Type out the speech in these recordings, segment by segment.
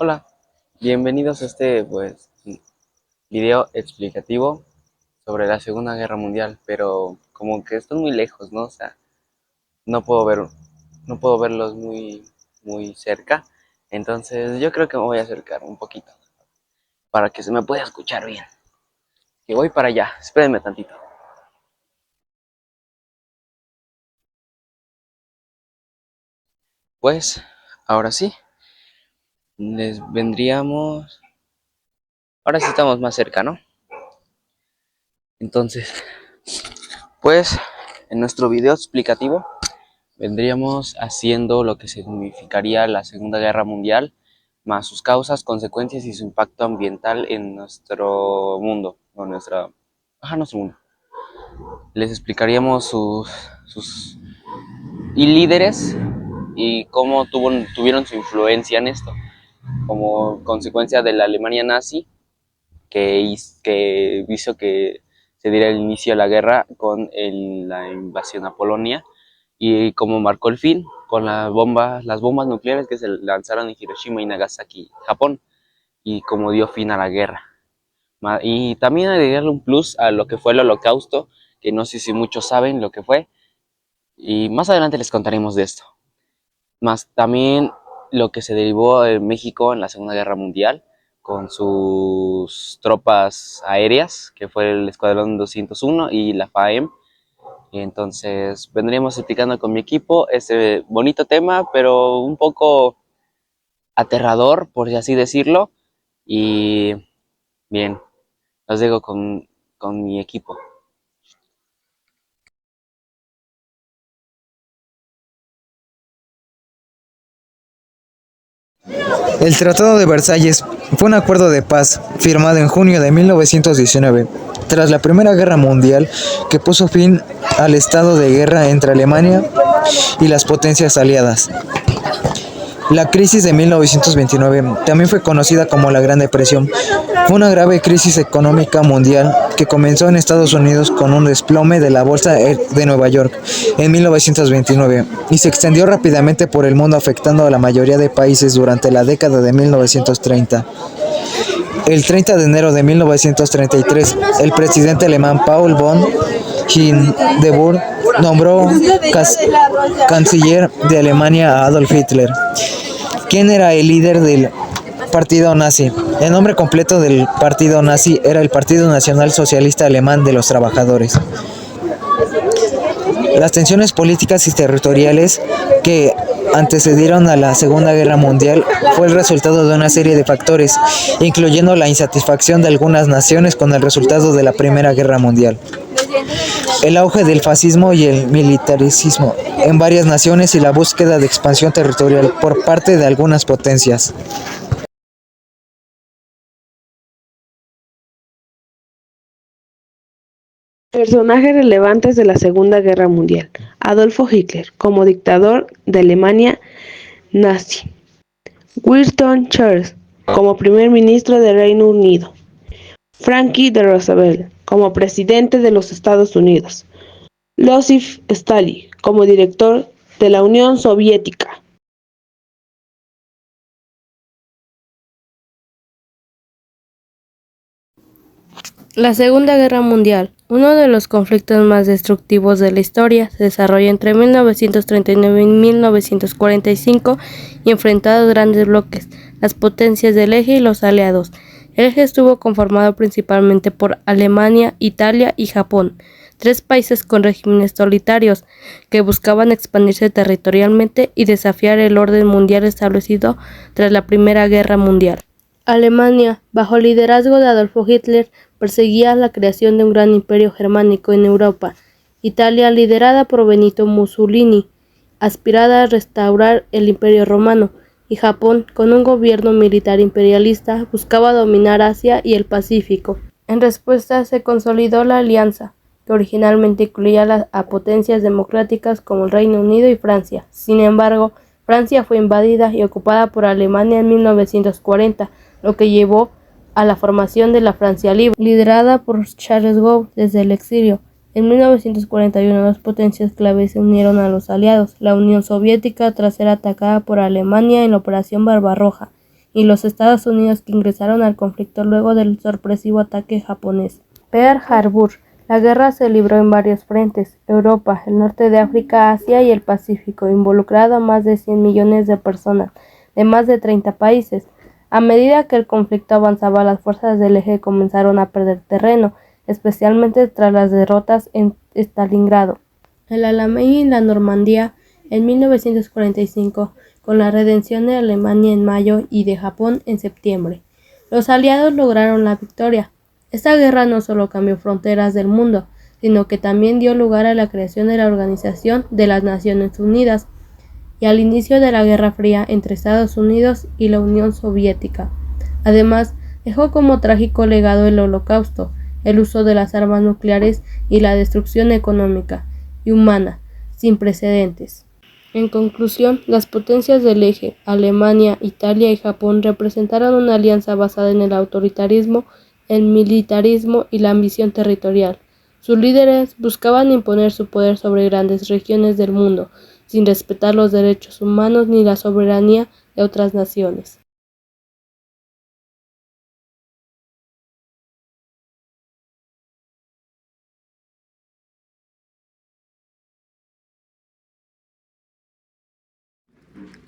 Hola, bienvenidos a este video explicativo sobre la Segunda Guerra Mundial, pero como que estoy muy lejos, ¿no? O sea, no puedo ver, no puedo verlos muy cerca, entonces yo creo que me voy a acercar un poquito para que se me pueda escuchar bien. Que voy para allá, espérenme tantito. Pues, ahora sí, les vendríamos, ahora sí estamos más cerca, ¿no? Entonces, pues, en nuestro video explicativo vendríamos haciendo lo que significaría la Segunda Guerra Mundial, más sus causas, consecuencias y su impacto ambiental en nuestro mundo, o nuestro mundo. Les explicaríamos sus líderes y cómo tuvieron su influencia en esto, como consecuencia de la Alemania nazi, que hizo que se diera el inicio a la guerra con la invasión a Polonia, y como marcó el fin con las bombas nucleares que se lanzaron en Hiroshima y Nagasaki, Japón, y como dio fin a la guerra. Y también agregarle un plus a lo que fue el Holocausto, que no sé si muchos saben lo que fue, y más adelante les contaremos de esto. Más también lo que se derivó en México en la Segunda Guerra Mundial, con sus tropas aéreas, que fue el Escuadrón 201 y la FAEM. Y entonces vendríamos explicando con mi equipo este bonito tema, pero un poco aterrador, por así decirlo. Y bien, los dejo con mi equipo. El Tratado de Versalles fue un acuerdo de paz firmado en junio de 1919, tras la Primera Guerra Mundial, que puso fin al estado de guerra entre Alemania y las potencias aliadas. La crisis de 1929 también fue conocida como la Gran Depresión. Fue una grave crisis económica mundial que comenzó en Estados Unidos con un desplome de la bolsa de Nueva York en 1929 y se extendió rápidamente por el mundo, afectando a la mayoría de países durante la década de 1930. El 30 de enero de 1933, el presidente alemán Paul von Hindenburg nombró canciller de Alemania a Adolf Hitler, quien era el líder del partido nazi. El nombre completo del partido nazi era el Partido Nacional Socialista Alemán de los Trabajadores. Las tensiones políticas y territoriales que antecedieron a la Segunda Guerra Mundial fue el resultado de una serie de factores, incluyendo la insatisfacción de algunas naciones con el resultado de la Primera Guerra Mundial, el auge del fascismo y el militarismo en varias naciones y la búsqueda de expansión territorial por parte de algunas potencias. Personajes relevantes de la Segunda Guerra Mundial. Adolfo Hitler, como dictador de Alemania nazi. Winston Churchill, como primer ministro del Reino Unido. Franklin D. Roosevelt, como presidente de los Estados Unidos. Joseph Stalin, como director de la Unión Soviética. La Segunda Guerra Mundial, uno de los conflictos más destructivos de la historia, se desarrolló entre 1939 y 1945 y enfrentó a dos grandes bloques, las potencias del Eje y los aliados. El Eje estuvo conformado principalmente por Alemania, Italia y Japón, tres países con regímenes totalitarios que buscaban expandirse territorialmente y desafiar el orden mundial establecido tras la Primera Guerra Mundial. Alemania, bajo el liderazgo de Adolfo Hitler, perseguía la creación de un gran imperio germánico en Europa. Italia, liderada por Benito Mussolini, aspiraba a restaurar el Imperio Romano, y Japón, con un gobierno militar imperialista, buscaba dominar Asia y el Pacífico. En respuesta, se consolidó la alianza, que originalmente incluía a potencias democráticas como el Reino Unido y Francia. Sin embargo, Francia fue invadida y ocupada por Alemania en 1940, lo que llevó a la formación de la Francia Libre, liderada por Charles de Gaulle desde el exilio. En 1941, dos potencias claves se unieron a los aliados, la Unión Soviética tras ser atacada por Alemania en la Operación Barbarroja, y los Estados Unidos que ingresaron al conflicto luego del sorpresivo ataque japonés. Pearl Harbor. La guerra se libró en varios frentes: Europa, el norte de África, Asia y el Pacífico, involucrado a más de 100 millones de personas de más de 30 países. A medida que el conflicto avanzaba, las fuerzas del eje comenzaron a perder terreno, especialmente tras las derrotas en Stalingrado, el Alamein y la Normandía en 1945, con la redención de Alemania en mayo y de Japón en septiembre. Los aliados lograron la victoria. Esta guerra no solo cambió fronteras del mundo, sino que también dio lugar a la creación de la Organización de las Naciones Unidas y al inicio de la Guerra Fría entre Estados Unidos y la Unión Soviética. Además, dejó como trágico legado el Holocausto, el uso de las armas nucleares y la destrucción económica y humana sin precedentes. En conclusión, las potencias del eje, Alemania, Italia y Japón, representaron una alianza basada en el autoritarismo, el militarismo y la ambición territorial. Sus líderes buscaban imponer su poder sobre grandes regiones del mundo, sin respetar los derechos humanos ni la soberanía de otras naciones.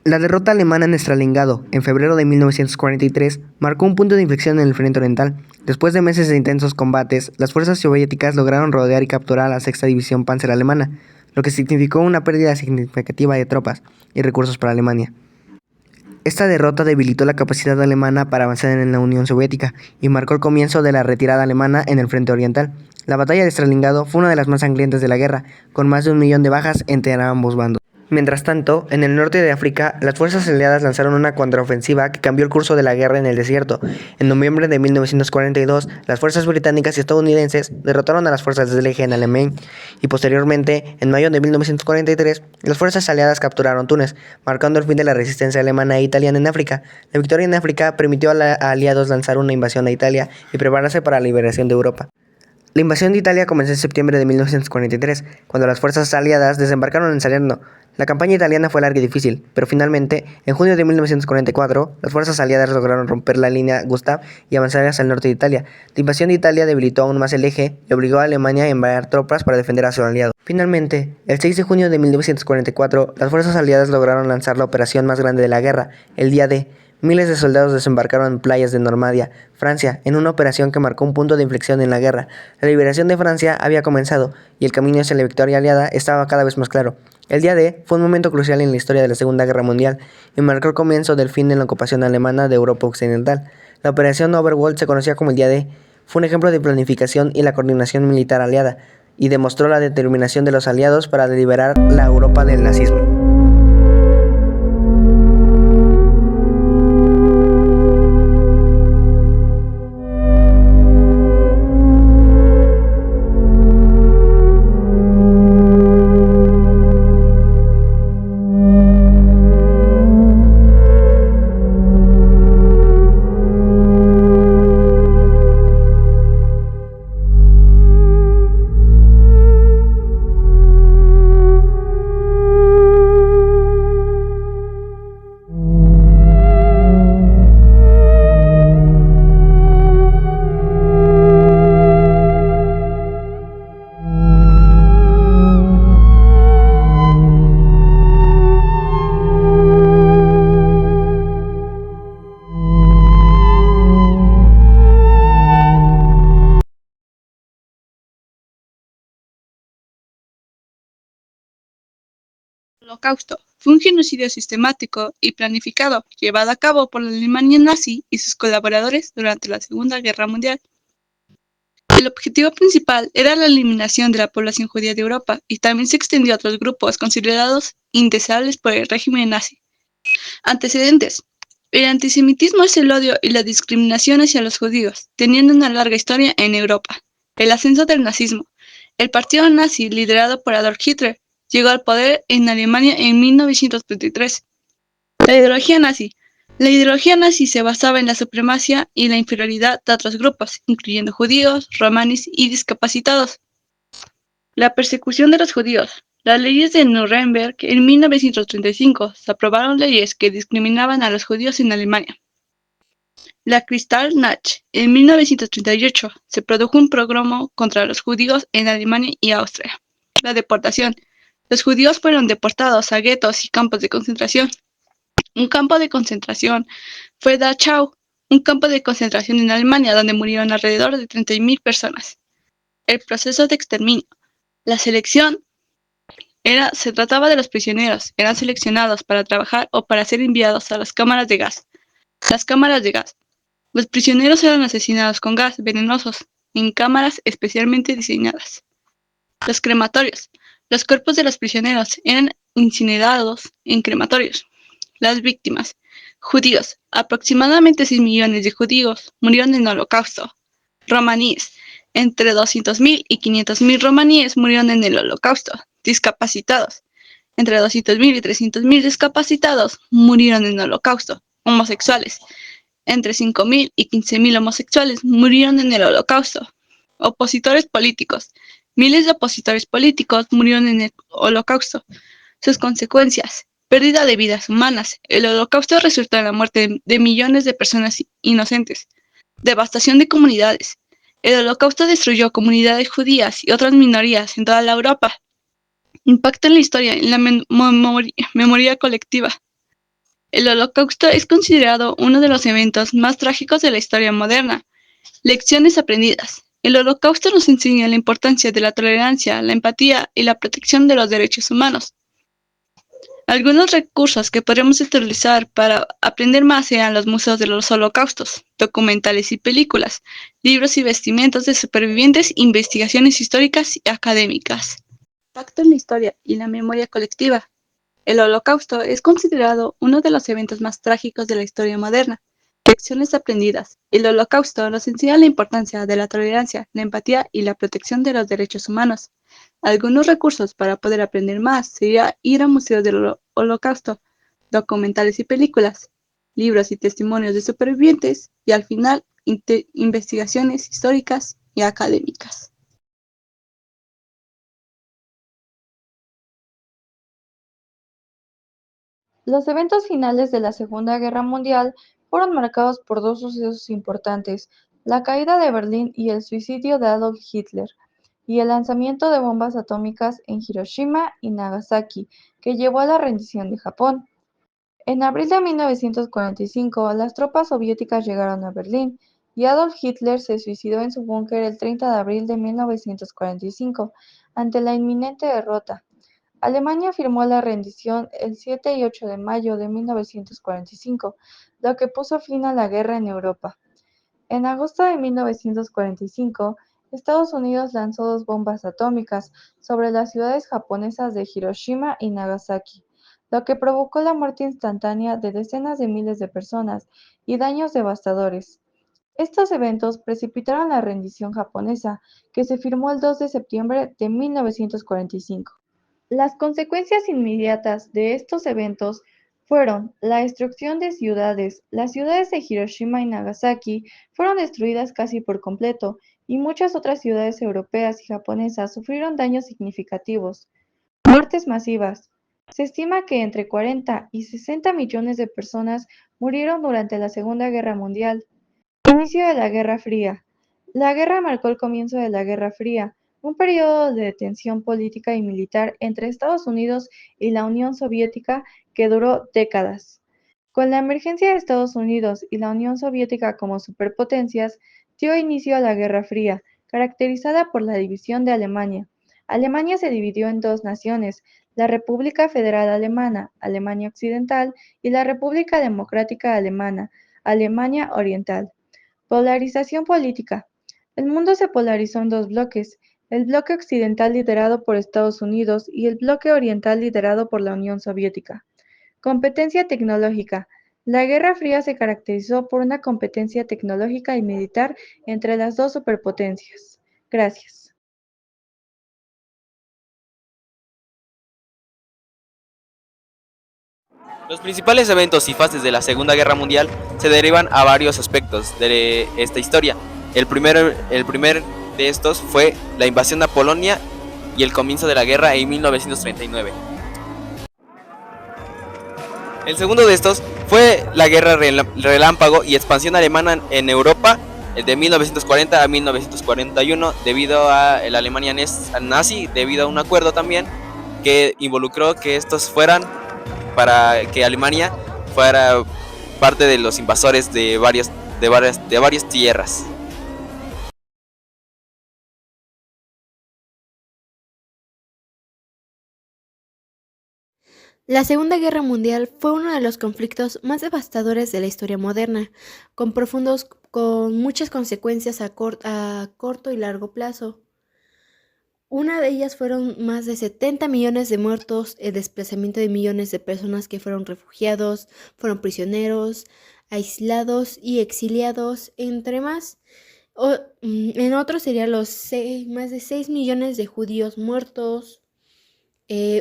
La derrota alemana en Stalingrado, en febrero de 1943, marcó un punto de inflexión en el frente oriental. Después de meses de intensos combates, las fuerzas soviéticas lograron rodear y capturar a la Sexta División Panzer alemana, lo que significó una pérdida significativa de tropas y recursos para Alemania. Esta derrota debilitó la capacidad alemana para avanzar en la Unión Soviética y marcó el comienzo de la retirada alemana en el frente oriental. La batalla de Stalingrado fue una de las más sangrientas de la guerra, con más de 1 millón de bajas entre ambos bandos. Mientras tanto, en el norte de África, las fuerzas aliadas lanzaron una contraofensiva que cambió el curso de la guerra en el desierto. En noviembre de 1942, las fuerzas británicas y estadounidenses derrotaron a las fuerzas del eje en Alamein y posteriormente, en mayo de 1943, las fuerzas aliadas capturaron Túnez, marcando el fin de la resistencia alemana e italiana en África. La victoria en África permitió a los aliados lanzar una invasión a Italia y prepararse para la liberación de Europa. La invasión de Italia comenzó en septiembre de 1943, cuando las fuerzas aliadas desembarcaron en Salerno. La campaña italiana fue larga y difícil, pero finalmente, en junio de 1944, las fuerzas aliadas lograron romper la línea Gustav y avanzar hacia el norte de Italia. La invasión de Italia debilitó aún más el eje y obligó a Alemania a enviar tropas para defender a su aliado. Finalmente, el 6 de junio de 1944, las fuerzas aliadas lograron lanzar la operación más grande de la guerra, el Día D. Miles de soldados desembarcaron en playas de Normandía, Francia, en una operación que marcó un punto de inflexión en la guerra. La liberación de Francia había comenzado y el camino hacia la victoria aliada estaba cada vez más claro. El Día D fue un momento crucial en la historia de la Segunda Guerra Mundial y marcó el comienzo del fin de la ocupación alemana de Europa Occidental. La operación Overwald se conocía como el Día D. Fue un ejemplo de planificación y la coordinación militar aliada y demostró la determinación de los aliados para liberar la Europa del nazismo. Holocausto fue un genocidio sistemático y planificado llevado a cabo por la Alemania nazi y sus colaboradores durante la Segunda Guerra Mundial. El objetivo principal era la eliminación de la población judía de Europa y también se extendió a otros grupos considerados indeseables por el régimen nazi. Antecedentes. El antisemitismo es el odio y la discriminación hacia los judíos, teniendo una larga historia en Europa. El ascenso del nazismo. El partido nazi, liderado por Adolf Hitler, llegó al poder en Alemania en 1933. La ideología nazi. La ideología nazi se basaba en la supremacía y la inferioridad de otros grupos, incluyendo judíos, romaníes y discapacitados. La persecución de los judíos. Las leyes de Nuremberg en 1935 se aprobaron leyes que discriminaban a los judíos en Alemania. La Kristallnacht. En 1938 se produjo un pogromo contra los judíos en Alemania y Austria. La deportación. Los judíos fueron deportados a guetos y campos de concentración. Un campo de concentración fue Dachau, un campo de concentración en Alemania donde murieron alrededor de 30.000 personas. El proceso de exterminio. La selección se trataba de los prisioneros, eran seleccionados para trabajar o para ser enviados a las cámaras de gas. Las cámaras de gas. Los prisioneros eran asesinados con gas venenosos en cámaras especialmente diseñadas. Los crematorios. Los cuerpos de los prisioneros eran incinerados en crematorios. Las víctimas. Judíos. Aproximadamente 6 millones de judíos murieron en el Holocausto. Romaníes. Entre 200.000 y 500.000 romaníes murieron en el Holocausto. Discapacitados. Entre 200.000 y 300.000 discapacitados murieron en el Holocausto. Homosexuales. Entre 5.000 y 15.000 homosexuales murieron en el Holocausto. Opositores políticos. Miles de opositores políticos murieron en el Holocausto. Sus consecuencias. Pérdida de vidas humanas. El Holocausto resultó en la muerte de millones de personas inocentes. Devastación de comunidades. El Holocausto destruyó comunidades judías y otras minorías en toda la Europa. Impacto en la historia, en la memoria colectiva. El Holocausto es considerado uno de los eventos más trágicos de la historia moderna. Lecciones aprendidas. El Holocausto nos enseña la importancia de la tolerancia, la empatía y la protección de los derechos humanos. Algunos recursos que podemos utilizar para aprender más sean los museos de los holocaustos, documentales y películas, libros y vestimentas de supervivientes, investigaciones históricas y académicas. Impacto en la historia y la memoria colectiva. El Holocausto es considerado uno de los eventos más trágicos de la historia moderna. Lecciones aprendidas. El Holocausto nos enseña la importancia de la tolerancia, la empatía y la protección de los derechos humanos. Algunos recursos para poder aprender más sería ir a museos del Holocausto, documentales y películas, libros y testimonios de supervivientes y al final investigaciones históricas y académicas. Los eventos finales de la Segunda Guerra Mundial fueron marcados por dos sucesos importantes: la caída de Berlín y el suicidio de Adolf Hitler, y el lanzamiento de bombas atómicas en Hiroshima y Nagasaki, que llevó a la rendición de Japón. En abril de 1945, las tropas soviéticas llegaron a Berlín, y Adolf Hitler se suicidó en su búnker el 30 de abril de 1945, ante la inminente derrota. Alemania firmó la rendición el 7 y 8 de mayo de 1945, lo que puso fin a la guerra en Europa. En agosto de 1945, Estados Unidos lanzó 2 bombas atómicas sobre las ciudades japonesas de Hiroshima y Nagasaki, lo que provocó la muerte instantánea de decenas de miles de personas y daños devastadores. Estos eventos precipitaron la rendición japonesa, que se firmó el 2 de septiembre de 1945. Las consecuencias inmediatas de estos eventos fueron la destrucción de ciudades. Las ciudades de Hiroshima y Nagasaki fueron destruidas casi por completo, y muchas otras ciudades europeas y japonesas sufrieron daños significativos. Muertes masivas. Se estima que entre 40 y 60 millones de personas murieron durante la Segunda Guerra Mundial. Inicio de la Guerra Fría. La guerra marcó el comienzo de la Guerra Fría, un periodo de tensión política y militar entre Estados Unidos y la Unión Soviética que duró décadas. Con la emergencia de Estados Unidos y la Unión Soviética como superpotencias, dio inicio a la Guerra Fría, caracterizada por la división de Alemania. Alemania se dividió en 2 naciones: la República Federal Alemana, Alemania Occidental, y la República Democrática Alemana, Alemania Oriental. Polarización política. El mundo se polarizó en 2 bloques: el bloque occidental liderado por Estados Unidos y el bloque oriental liderado por la Unión Soviética. Competencia tecnológica. La Guerra Fría se caracterizó por una competencia tecnológica y militar entre las 2 superpotencias. Gracias. Los principales eventos y fases de la Segunda Guerra Mundial se derivan a varios aspectos de esta historia. El primer de estos fue la invasión a Polonia y el comienzo de la guerra en 1939. El segundo de estos fue la Guerra Relámpago y Expansión Alemana en Europa de 1940 a 1941 debido a la Alemania nazi, debido a un acuerdo también que involucró que estos fueran para que Alemania fuera parte de los invasores de varias tierras. La Segunda Guerra Mundial fue uno de los conflictos más devastadores de la historia moderna, con muchas consecuencias a corto y largo plazo. Una de ellas fueron más de 70 millones de muertos, el desplazamiento de millones de personas que fueron refugiados, fueron prisioneros, aislados y exiliados, entre más. En otro serían más de 6 millones de judíos muertos.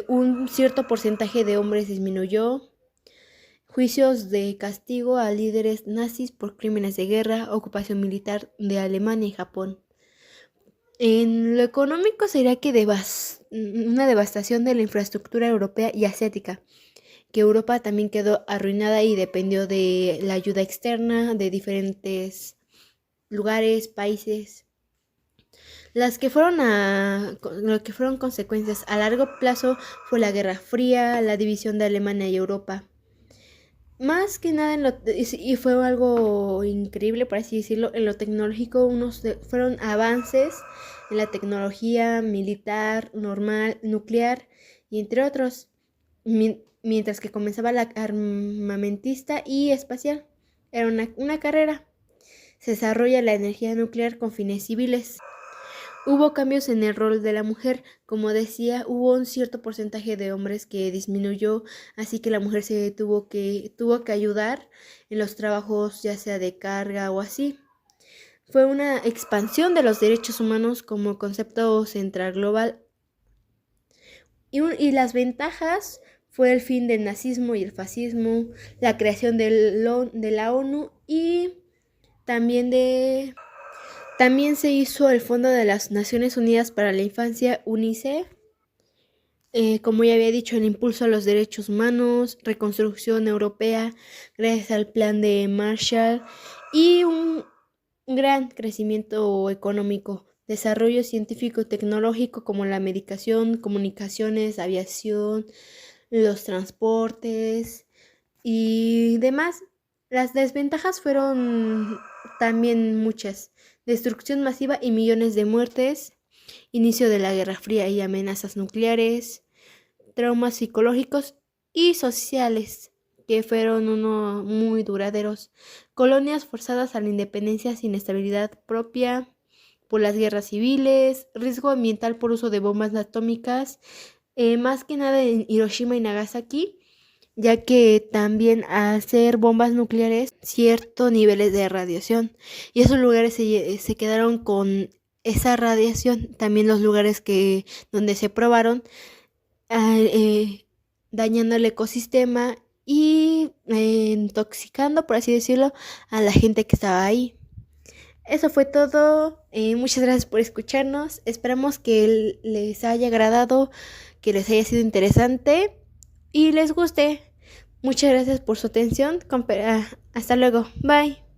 Un cierto porcentaje de hombres disminuyó, juicios de castigo a líderes nazis por crímenes de guerra, ocupación militar de Alemania y Japón. En lo económico sería que una devastación de la infraestructura europea y asiática, que Europa también quedó arruinada y dependió de la ayuda externa de diferentes lugares, países. Lo que fueron consecuencias a largo plazo fue la Guerra Fría, la división de Alemania y Europa. Más que nada, y fue algo increíble, por así decirlo, en lo tecnológico, fueron avances en la tecnología militar, normal, nuclear, y entre otros, mientras que comenzaba la armamentista y espacial. Era una carrera. Se desarrolla la energía nuclear con fines civiles. Hubo cambios en el rol de la mujer, como decía, hubo un cierto porcentaje de hombres que disminuyó, así que la mujer tuvo que ayudar en los trabajos ya sea de carga o así. Fue una expansión de los derechos humanos como concepto central global. Y las ventajas fue el fin del nazismo y el fascismo, la creación de la ONU y también se hizo el Fondo de las Naciones Unidas para la Infancia, UNICEF. Como ya había dicho, el impulso a los derechos humanos, reconstrucción europea, gracias al plan de Marshall y un gran crecimiento económico, desarrollo científico-tecnológico como la medicación, comunicaciones, aviación, los transportes y demás. Las desventajas fueron también muchas. Destrucción masiva y millones de muertes, inicio de la Guerra Fría y amenazas nucleares, traumas psicológicos y sociales que fueron muy duraderos, colonias forzadas a la independencia sin estabilidad propia por las guerras civiles, riesgo ambiental por uso de bombas atómicas, más que nada en Hiroshima y Nagasaki, ya que también al ser bombas nucleares, ciertos niveles de radiación, y esos lugares se quedaron con esa radiación. También los lugares donde se probaron, dañando el ecosistema y intoxicando, por así decirlo, a la gente que estaba ahí. Eso fue todo. Muchas gracias por escucharnos. Esperamos que les haya agradado, que les haya sido interesante y les guste. Muchas gracias por su atención. Hasta luego. Bye.